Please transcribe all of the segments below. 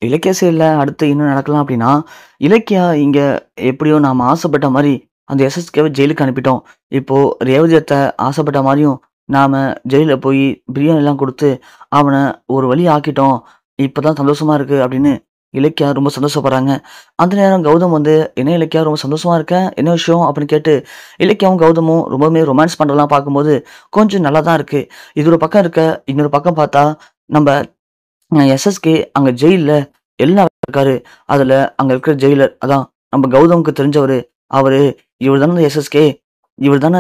இலக்கிய சைடுல அடுத்து என்ன நடக்கலாம் அப்படின்னா, இலக்கியா இங்க எப்படியோ நாம ஆசைப்பட்ட மாரி அந்த எஸ்எஸ்கேவ ஜெயிலுக்கு அனுப்பிட்டோம். இப்போ ரேவதி அத்த ஆசைப்பட்ட மாரியும் நாம ஜெயில்ல போய் பிரியாணிலாம் குடுத்து அவன ஒரு வழி ஆக்கிட்டோம். இப்பதான் சந்தோஷமா இருக்கு அப்படின்னு இலக்கியா ரொம்ப சந்தோஷப்படுறாங்க. அந்த நேரம் கௌதம் வந்து, "என்ன இலக்கியா ரொம்ப சந்தோஷமா இருக்க? என்ன விஷயம்?" அப்படின்னு கேட்டு இலக்கியாவும் கௌதமும் ரொம்பவுமே ரொமான்ஸ் பண்றதெல்லாம் பார்க்கும்போது கொஞ்சம் நல்லா தான் இருக்கு. இது ஒரு பக்கம் இருக்க, இன்னொரு பக்கம் பார்த்தா நம்ப எஸ்எஸ்கே அங்க ஜெயில்ல எல்லாம் இருக்காரு. அதுல அங்க இருக்கிற ஜெயிலர் அதான் நம்ம கௌதமுக்கு தெரிஞ்சவரு. அவரு இவரு தான எஸ்எஸ்கே. இவரு தான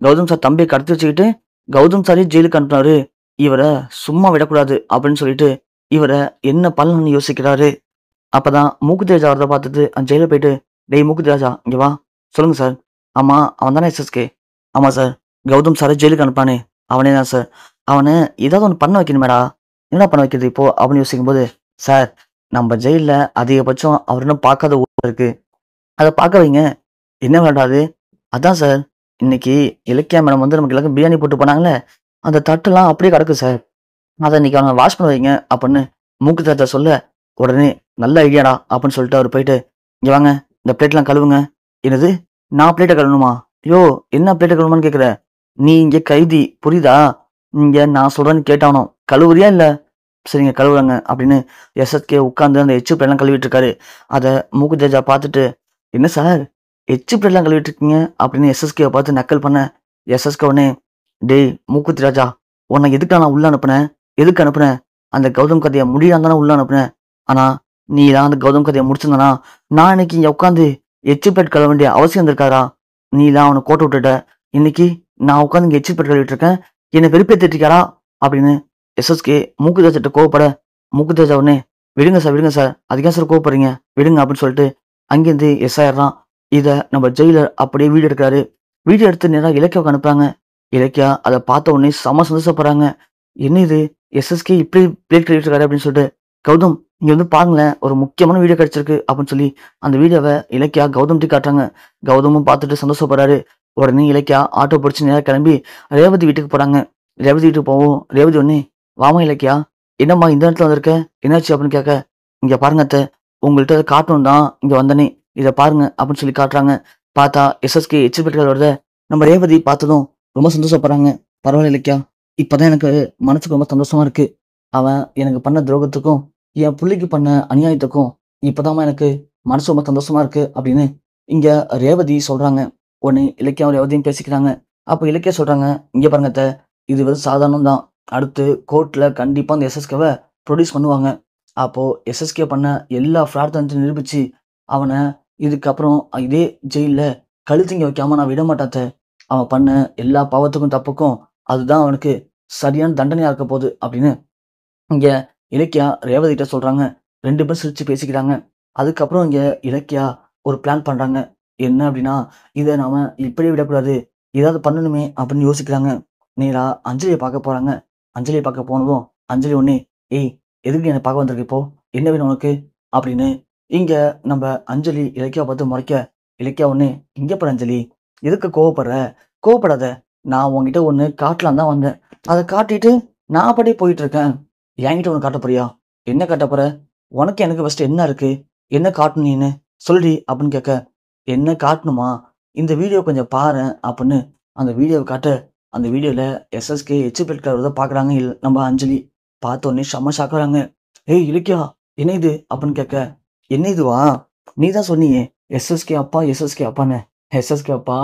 கௌதம் சார் தம்பிய கடத்தி வச்சுக்கிட்டு, கௌதம் சாரையும் ஜெயிலுக்கு அனுப்புனாரு. இவர சும்மா விடக்கூடாது அப்படின்னு சொல்லிட்டு, இவர என்ன பண்ணலாம்னு யோசிக்கிறாரு. அப்பதான் மூக்குத்தி ராஜா வரத பார்த்துட்டு அந்த ஜெயிலர் போயிட்டு, "டேய் மூக்குத்தி ராஜா இங்க வா. சொல்லுங்க சார்." "ஆமா அவன் தானே எஸ்எஸ்கே." "ஆமா சார். கௌதம் சார ஜெயிலுக்கு அனுப்புனானே அவனே தான் சார். அவன ஏதாவது ஒண்ணு பண்ண வைக்கணுமேடா. என்னடா பண்ண வைக்கிறது இப்போ?" அப்படின்னு யோசிக்கும்போது, "சார் நம்ம ஜெயில்ல அதிகபட்சம் அவர் இன்னும் பார்க்காத ஊர் இருக்கு. அத பார்க்க வைங்க." "என்ன வேலைடா அது?" "அதான் சார், இன்னைக்கு இலக்கியா மேடம் வந்து நமக்கு எல்லாருக்கும் பிரியாணி போட்டு போனாங்கல்ல, அந்த தட்டுலாம் அப்படியே கிடக்கு சார். அத இன்னைக்கு அவங்க வாஷ் பண்ண வைங்க." அப்படின்னு மூக்கு தாத்தா சொல்ல, உடனே "நல்ல ஐடியாடா" அப்படின்னு சொல்லிட்டு அவரு போயிட்டு, "இங்க வாங்க, இந்த பிளேட்லாம் கழுவுங்க." "என்னது? நான் பிளேட்ட கழுவணுமா?" "யோவ்! என்ன பிளேட்ட கழுவணுமான்னு கேட்குற? நீ இங்க கைதி புரியுதா? இங்க நான் சொல்றேன்னு கேட்டாகணும். கழுவுறியா இல்ல?" "சரிங்க கழுவுறேங்க." அப்படின்னு எஸ்எஸ்கே உட்கார்ந்து அந்த எச்சு பிளேட்லாம் கழுவிட்டு இருக்காரு. அத மூக்கு ஜட்ஜா பார்த்துட்டு, "என்ன சார் எச்சு பிளேட்லாம் கழுவிட்டு இருக்கீங்க?" அப்படின்னு எஸ்எஸ்கேவ பார்த்து நக்கல் பண்ண, எஸ்எஸ்கே உடனே, "டேய் மூக்குத்தி ராஜா, உன்ன எதுக்குடா நான் உள்ள அனுப்புனேன்? எதுக்கு அனுப்புனேன்? அந்த கௌதம் கதைய முடியாம தானே உள்ள அனுப்புனேன். ஆனா, நீ தான் அந்த கௌதம் கதைய முடிச்சிருந்தனா, நான் இன்னைக்கு இங்க உட்கார்ந்து எச்சு பிளேட் கழுவ வேண்டிய அவசியம் இருந்திருக்காதா? நீ தான் அவன கோட்ட விட்டுட்ட. இன்னைக்கு நான் உட்கார்ந்து இங்க எச்சு பிளேட் கழுவிட்டு இருக்கேன். என்ன வெறுப்பேத்திட்டு இருக்கியாடா?" அப்படின்னு எஸ்எஸ்கே மூக்கு ராஜாட்ட கோவப்பட, மூக்கு ராஜா உடனே, "விடுங்க சார், விடுங்க சார். அதுக்கு ஏன் சார் கோவப்படுறீங்க? விடுங்க." அப்படின்னு சொல்லிட்டு அங்கேருந்து எஸ் ஆயிடுறான். இத நம்ம ஜெயிலர் அப்படியே வீடியோ எடுக்குறாரு. வீடியோ எடுத்து நேரா இலக்கியாவுக்கு அனுப்புறாங்க. இலக்கியா அத பார்த்த உடனே செம்ம சந்தோஷப்படுறாங்க. "என்ன இது? எஸ்எஸ்கே இப்படி பிளேட் கழுவிட்டு இருக்காரு." அப்படின்னு சொல்லிட்டு, "கௌதம் இங்க வந்து பாருங்களேன். ஒரு முக்கியமான வீடியோ கிடைச்சிருக்கு." அப்படின்னு சொல்லி அந்த வீடியோவ இலக்கியா கௌதம்ட்ட காட்டுறாங்க. கௌதமும் பார்த்துட்டு சந்தோஷப்படுறாரு. உடனே இலக்கியா ஆட்டோ புடிச்சு நேரா கிளம்பி ரேவதி வீட்டுக்கு போறாங்க. ரேவதி வீட்டுக்கு போவும், ரேவதி உடனே, "வாம்மா இலக்கியா, என்னம்மா இந்த நேரத்துல வந்திருக்க? என்னாச்சு?" அப்படின்னு கேட்க, "இங்க பாருங்க அத்த, உங்கள்ட்ட அத காட்டணும்னு தான் இங்க வந்தனே. இத பாருங்க." அப்படின்னு சொல்லி காட்டுறாங்க. பார்த்தா எஸ்எஸ்கே எச்சு பெட்ரோல் வருத நம்ம ரேவதி பார்த்ததும் ரொம்ப சந்தோஷப்படுறாங்க. "பரவாயில்ல இலக்கியா, இப்பதான் எனக்கு மனசுக்கு ரொம்ப சந்தோஷமா இருக்கு. அவன் எனக்கு பண்ண துரோகத்துக்கும், என் புள்ளைக்கு பண்ண அநியாயத்துக்கும் இப்பதாம்மா எனக்கு மனசு ரொம்ப சந்தோஷமா இருக்கு." அப்படின்னு இங்க ரேவதி சொல்றாங்க. உடனே இலக்கியாவும் ரேவதியும் பேசிக்கிறாங்க. அப்ப இலக்கியா சொல்றாங்க, "இங்க பாருங்க அத்த, இது வெறும் சாதாரணம் தான். அடுத்து கோர்ட்ல கண்டிப்பா அந்த எஸ்எஸ்கேவ ப்ரொடியூஸ் பண்ணுவாங்க. அப்போ எஸ்எஸ்கே பண்ண எல்லா ஃப்ராட் தனத்தையும் நிரூபிச்சு, அவன இதுக்கப்புறம் இதே ஜெயில்ல கழுத்தீங்க வைக்காம நான் விடமாட்டேன் அத்த. அவன் பண்ண எல்லா பாவத்துக்கும், தப்புக்கும் அதுதான் அவனுக்கு சரியான தண்டனையா இருக்க போகுது." அப்படின்னு இங்க இலக்கியா ரேவதிட்ட சொல்றாங்க. 2 பேரும் சிரிச்சு பேசிக்கிறாங்க. அதுக்கப்புறம் இங்க இலக்கியா ஒரு பிளான் பண்றாங்க. என்ன அப்படின்னா, இத நாம இப்படியே விடக்கூடாது. ஏதாவது பண்ணணுமே அப்படின்னு யோசிக்கிறாங்க. நேரா அஞ்சலிய பார்க்க போறாங்க. அஞ்சலிய பார்க்க போனதும், அஞ்சலி உடனே, "ஏய் எதுக்கு என்ன பார்க்க வந்திருக்க இப்போ? என்ன வேணும் உனக்கு?" அப்படின்னு இங்க நம்ப அஞ்சலி இலக்கியாவ பார்த்து முறைக்க, இலக்கியா உடனே, "இங்க பாரு அஞ்சலி, எதுக்கு கோவப்படுற? கோவப்படாத. நான் உன்கிட்ட ஒண்ணு காட்டலான்னு தான் வந்தேன். அத காட்டிட்டு நான் பாட்டுக்கு போயிட்டு இருக்கேன். என்கிட்ட ஒண்ணு காட்டப் போறியா? என்ன காட்டப் போற? உனக்கு எனக்கு ஃபர்ஸ்ட் என்ன இருக்கு? என்ன காட்டணும் நீனு? சொல்டி." அப்படின்னு கேட்க, "என்ன காட்டணுமா? இந்த வீடியோ கொஞ்சம் பாரேன்." அப்படின்னு அந்த வீடியோவ காட்ட, அந்த வீடியோல எஸ்எஸ்கே எச்சு பெல்ட் கலர்றத பார்க்குறாங்க நம்ம அஞ்சலி. பார்த்த உடனே செம்ம ஷாக் ஆகுறாங்க. "ஏய் இலக்கியா, என்ன இது?" அப்படின்னு கேட்க, "என்ன இதுவா? நீ தான் சொன்னியே எஸ்எஸ்கே அப்பா, எஸ்எஸ்கே அப்பான்னு." "எஸ்எஸ்கே அப்பா?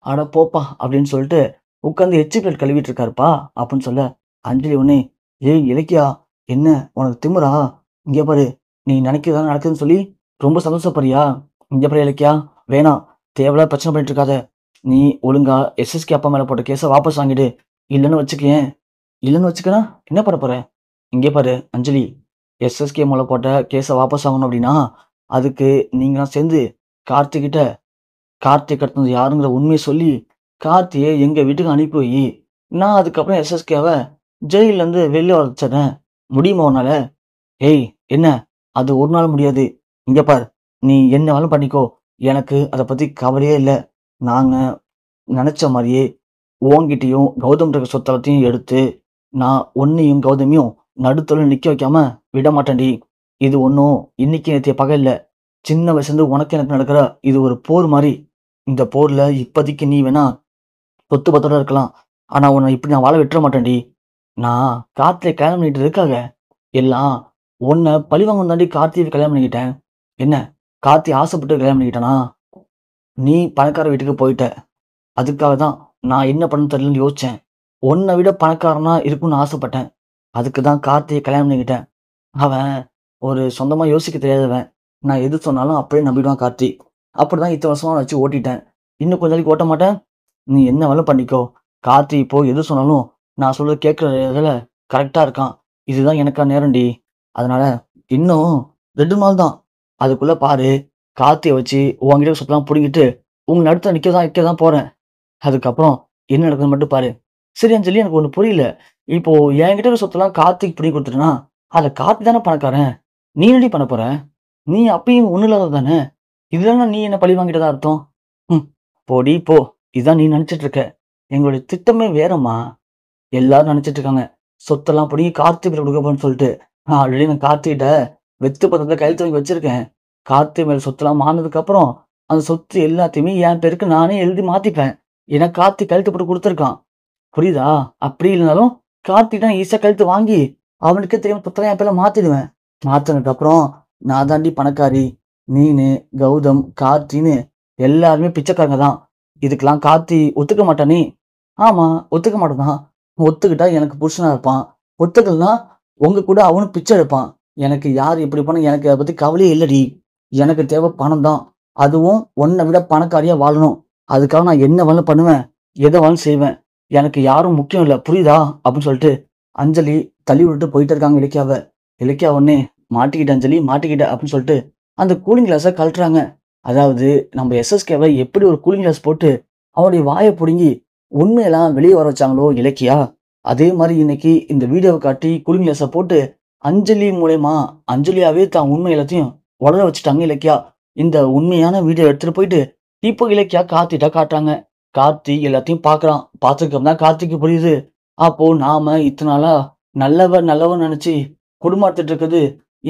அட போப்பா!" அப்படின்னு சொல்லிட்டு உட்கார்ந்து எச்சு பிளேட் கழுவிட்டு இருக்காருப்பா அப்படின்னு சொல்ல, அஞ்சலி உடனே, "ஏய் இலக்கியா, என்ன உனக்கு திமிரா? இங்க பாரு, நீ நினைக்கிறதெல்லாம் நடக்குதுன்னு சொல்லி ரொம்ப சந்தோஷப்படுறியா? இங்க பாரு இலக்கியா, வேணாம். தேவையில்லாத பிரச்சனை பண்ணிட்டு இருக்காத. நீ ஒழுங்கா எஸ்எஸ்கே அப்பா மேல போட்ட கேஸ வாபஸ் வாங்கிடு. இல்லன்னு வச்சுக்கயேன்." "இல்லன்னு வச்சுக்கினா என்ன பண்ண போற?" "இங்க பாரு அஞ்சலி, எஸ்எஸ்கே மேல போட்ட கேஸ வாபஸ் வாங்கணும் அப்படின்னா, அதுக்கு நீங்கலாம் சேர்ந்து கார்த்திகிட்ட கார்த்திக் கடத்துனது யாருங்கிற உண்மைய சொல்லி, கார்த்திய எங்க வீட்டுக்கு அனுப்பி வையி. நான் அதுக்கப்புறம் எஸ்எஸ்கேவ ஜெயில்லருந்து வெளில வர வச்சுர்றேன். முடியுமா உன்னால?" "ஏய் என்ன? அது ஒரு நாள் முடியாது. இங்க பார், நீ என்ன வேணாலும் பண்ணிக்கோ. எனக்கு அத பத்தி கவலையே இல்ல. நாங்க நெனச்ச மாரியே உன்கிட்டயும் கௌதம்ட்ட இருக்க சொத்து எல்லாத்தையும் எடுத்து, நான் உன்னையும் கௌதமையும் நடுத்தெருவுல நிக்க வைக்காம விட மாட்டேன்டி." இது ஒன்றும் இன்னைக்கு நேற்றைய பகை இல்ல. சின்ன வயசுலேருந்து உனக்கு எனக்கு நடக்கிற இது ஒரு போர் மாதிரி. இந்த போர்ல இப்போதைக்கு நீ வேணா சொத்து பத்தோட இருக்கலாம். ஆனா உன்னை இப்படி நான் வாழ விட்டுற மாட்டேன்டி. நான் கார்த்தியை கல்யாணம் பண்ணிட்டு இருக்காங்க எல்லாம் உன்னை பழிவாங்கணும் தாண்டி கார்த்தியை கல்யாணம் பண்ணிக்கிட்டேன். என்ன கார்த்தி ஆசைப்பட்டு கல்யாணம் பண்ணிக்கிட்டானா? நீ பணக்கார வீட்டுக்கு போயிட்ட. அதுக்காக தான் நான் என்ன பண்ண தெரியலன்னு யோசிச்சேன். உன்னை விட பணக்காரனா இருக்கும்னு ஆசைப்பட்டேன். அதுக்கு தான் கார்த்தியை கல்யாணம் பண்ணிக்கிட்டேன். அவன் ஒரு சொந்தமா யோசிக்க தெரியாதவன். நான் எது சொன்னாலும் அப்படியே நம்பிடுவான் கார்த்தி. அப்படிதான் இத்தனை வருஷமா அவனை வச்சு ஓட்டிட்டேன். இன்னும் கொஞ்ச நாளைக்கு ஓட்ட மாட்டேன். நீ என்ன வேணாலும் பண்ணிக்கோ. கார்த்தி இப்போ எது சொன்னாலும் நான் சொல்றது கேட்கிற இதில் கரெக்டா இருக்கான். இதுதான் எனக்கான நேரம்டி. அதனால இன்னும் 2 நாள் தான். அதுக்குள்ள பாரு கார்த்தியை வச்சு உன்கிட்ட சொத்தெல்லாம் புடுங்கிட்டு உங்க நடுத்த நிக்க தான் போறேன். அதுக்கப்புறம் என்ன நடக்குதுன்னு மட்டும் பாரு. சரி அஞ்சலி, எனக்கு ஒண்ணு புரியல. இப்போ என்கிட்ட இருக்க சொத்தெல்லாம் கார்த்திக் பிடிங்கி கொடுத்துட்டேன்னா, அத கார்த்தி தானே பணக்காரன். நீ என்னடி பண்ண போற? நீ அப்பயும் ஒண்ணும் இல்லாதவ தானே. இதுலன்னா நீ என்ன பழி வாங்கிட்டதா அர்த்தம்? ம். போடி போ. இதான் நீ நினைச்சிட்டு இருக்க. எங்களுடைய திட்டமே வேறம்மா. எல்லாரும் நினைச்சிட்டு இருக்காங்க. சொத்தெல்லாம் பிடுங்கி கார்த்தி பேர்ல கொடுக்க போறேன்னு சொல்லிட்டு. ஆல்ரெடி நான் கார்த்திகிட்ட வெத்து பத்திரத்துல கையெழுத்து வாங்கி வச்சிருக்கேன். கார்த்தி மேல சொத்தெல்லாம் மாறினதுக்கு அப்புறம் அந்த சொத்து எல்லாத்தையுமே என் பேருக்கு நானே எழுதி மாத்திப்பேன். ஏன்னா கார்த்தி கையெழுத்து போட்டு கொடுத்துருக்கான். புரியுதா? அப்படி இல்லைனாலும் கார்த்திகிட்ட நான் ஈஸியா கையெழுத்து வாங்கி அவனுக்கே தெரியாம சொத்தெல்லாம் என் பேர்ல மாத்திடுவேன். மாத்தினதுக்கு அப்புறம் நான் தாண்டி பணக்காரி. நீனு, கௌதம், கார்த்தின்னு எல்லாருமே பிச்சைக்காரங்க தான். இதுக்கெல்லாம் கார்த்தி ஒத்துக்க மாட்டானே. ஆமா, ஒத்துக்க மாட்டான். ஒத்துக்கிட்டா எனக்கு புருஷனா இருப்பான். ஒத்துக்கலனா உங்க கூட அவனும் பிச்சை எடுப்பான். எனக்கு யார் எப்படி போனா எனக்கு அதை பத்தி கவலையே இல்லடி. எனக்கு தேவை பணம் தான். அதுவும் உன்னை விட பணக்காரியா வாழணும். அதுக்காக நான் என்ன வேணாலும் பண்ணுவேன். எதை வேணாலும் செய்வேன். எனக்கு யாரும் முக்கியம் இல்லை. புரியுதா? அப்படின்னு சொல்லிட்டு அஞ்சலி தள்ளி விட்டுட்டு போயிட்டு இருக்காங்க இலக்கியாவை. இலக்கியா உடனே மாட்டிக்கிட்ட அஞ்சலி மாட்டிக்கிட்ட அப்படின்னு சொல்லிட்டு அந்த கூலிங் கிளாஸை கழட்டுறாங்க. அதாவது நம்ம எஸ்எஸ்கேவை எப்படி ஒரு கூலிங் கிளாஸ் போட்டு அவனுடைய வாயை பிடுங்கி உண்மையெல்லாம் வெளியே வர வச்சாங்களோ இலக்கியா, அதே மாதிரி இன்னைக்கு இந்த வீடியோவை காட்டி கூலிங் கிளாஸை போட்டு அஞ்சலி மூலயமா அஞ்சலியாவே தான் உண்மை எல்லாத்தையும் வளர வச்சுட்டாங்க இலக்கியா. இந்த உண்மையான வீடியோ எடுத்துட்டு போயிட்டு இப்போ இலக்கியா கார்த்திட்ட காட்டுறாங்க. கார்த்தி எல்லாத்தையும் பார்க்கறான். பார்த்ததுக்கு தான் கார்த்திக்கு புரியுது. அப்போ நாம இத்தனை நாளா நல்லவன் நினைச்சு குடும்பம் நடத்திட்டு இருக்குது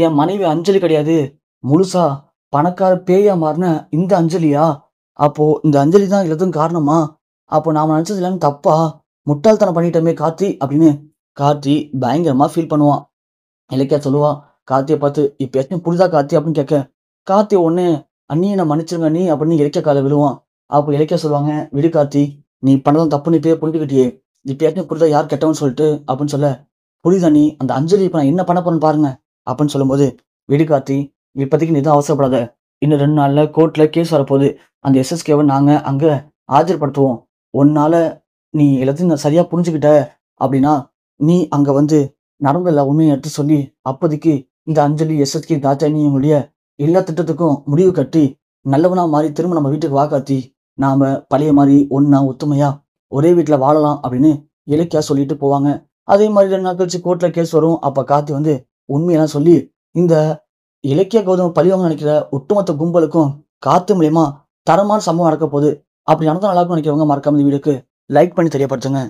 என் மனைவி அஞ்சலி கிடையாது. முழுசா பணக்கார பேயா மாறின இந்த அஞ்சலியா? அப்போ இந்த அஞ்சலி தான் எல்லாத்துக்கும் காரணமா? அப்போ நாம நினைச்சது எல்லாமே தப்பா? முட்டாள்தனம் பண்ணிட்டோமே கார்த்தி அப்படின்னு கார்த்தி பயங்கரமா ஃபீல் பண்ணுவான். இலக்கியா சொல்லுவா கார்த்தியை பார்த்து, இப்பயாச்சும் புரிதா கார்த்தி அப்படின்னு கேட்க, கார்த்தி ஒண்ணு அண்ணி என்னை மன்னிச்சிருங்க அண்ணி அப்படின்னு இலக்கிய காலை விழுவான். அப்போ இலக்கியா சொல்லுவாங்க, விடு கார்த்தி, நீ பண்ணதும் தப்பு, நீ இப்பயே புரிஞ்சுக்கிட்டியே, இப்பயாச்சும் புரிதா யார் கெட்டவன்னு சொல்லிட்டு அப்படின்னு சொல்ல, புரியுதா நீ அந்த அஞ்சலி இப்ப நான் என்ன பண்ண போறேன்னு பாருங்க அப்படின்னு சொல்லும்போது, விடு கார்த்தி, இப்போதைக்கு நீ தான் அவசரப்படாத. இன்னும் 2 நாள்ல கோர்ட்ல கேஸ் வரப்போகுது. அந்த எஸ்எஸ்கேவை நாங்க அங்க ஆஜர்படுத்துவோம். உன்னால நீ எல்லாத்தையும் நான் சரியா புரிஞ்சுக்கிட்ட அப்படின்னா நீ அங்க வந்து நடந்தல உண்மையை எடுத்து சொல்லி அப்போதைக்கு இந்த அஞ்சலி எஸ்எஸ்கே தாச்சானி இவங்களுடைய எல்லா திட்டத்துக்கும் முடிவு கட்டி நல்லவனா மாறி திரும்ப நம்ம வீட்டுக்கு வா கார்த்தி. நாம பழைய மாதிரி ஒன்னா ஒத்துமையா ஒரே வீட்டுல வாழலாம் அப்படின்னு இலக்கியா சொல்லிட்டு போவாங்க. அதே மாதிரி 2 நாள் கழிச்சு கோர்ட்ல கேஸ் வரும். அப்ப கார்த்தி வந்து உண்மையெல்லாம் சொல்லி இந்த இலக்கிய கௌதம பழிவாங்க நினைக்கிற ஒட்டுமொத்த கும்பலுக்கும் கார்த்தி மூலியமா தரமான சம்பவம் நடக்க போகுது. அப்படி நடந்தா நல்லா இருக்கும்னு நினைக்கிறவங்க மறக்காம இந்த வீடியோக்கு லைக் பண்ணி தெரியப்படுத்துங்க.